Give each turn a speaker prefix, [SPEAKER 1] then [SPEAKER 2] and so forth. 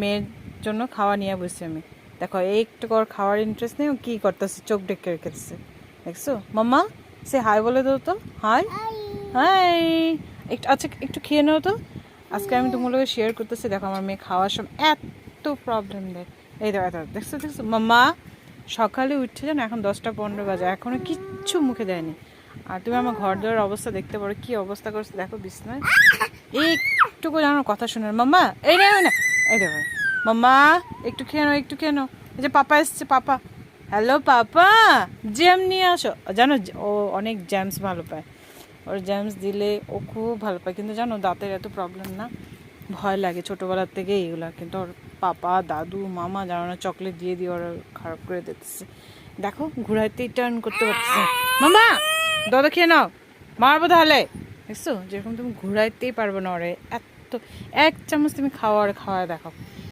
[SPEAKER 1] মেয়ের জন্য খাওয়া নিয়ে বসছি আমি। দেখো একটু কর খাওয়ার ইন্টারেস্ট নেই, ও কি করতেছে, চোখ ডেকে রেখেছে। দেখছো মাম্মা, সে হাই বলে দাও তো, হাই হাই। একটু আচ্ছা একটু খেয়ে নাও তো। আজকে আমি তোমাগুলোকে শেয়ার করতেছি। দেখো আমার মেয়ে খাওয়ার সময় এত প্রবলেম দেয়। এই দেখো এত দেখছো দেখছো মাম্মা, সকালে উঠছে যেন এখন 10টা 15 বাজে, এখনো কিচ্ছু মুখে দেয়নি। আর তুমি আমার ঘর দেওয়ার অবস্থা দেখতে পারো, কি অবস্থা করছে দেখো বিছনায়। একটুকু জানো কথা শুনে মাম্মা, এই না না, এই দেখো মাম্মা, একটু খেয়ে নাও একটু খেয়ে নাও। এই যে পাপা এসছে, পাপা, হ্যালো পাপা, জ্যাম নিয়ে আসো। জানো ও অনেক জ্যামস ভালো পায়, ওর জ্যামস দিলে ও খুব ভালো পায়। কিন্তু জানো দাঁতের এত প্রবলেম না, ভয় লাগে ছোটোবেলার থেকে এইগুলা। কিন্তু ওর পাপা দাদু মামা জানো না, চকলেট দিয়ে দিয়ে ওরা খারাপ করে দিতেছে। দেখো ঘুরাইতেই টার্ন করতে পারতেছে। মামা দাদা খেয়ে নাও, মারবো তাহলে। দেখছো যেরকম তুমি ঘুরাইতেই পারবো না ওরে, এত এক চামচ তুমি খাওয়ার খাওয়া দেখো।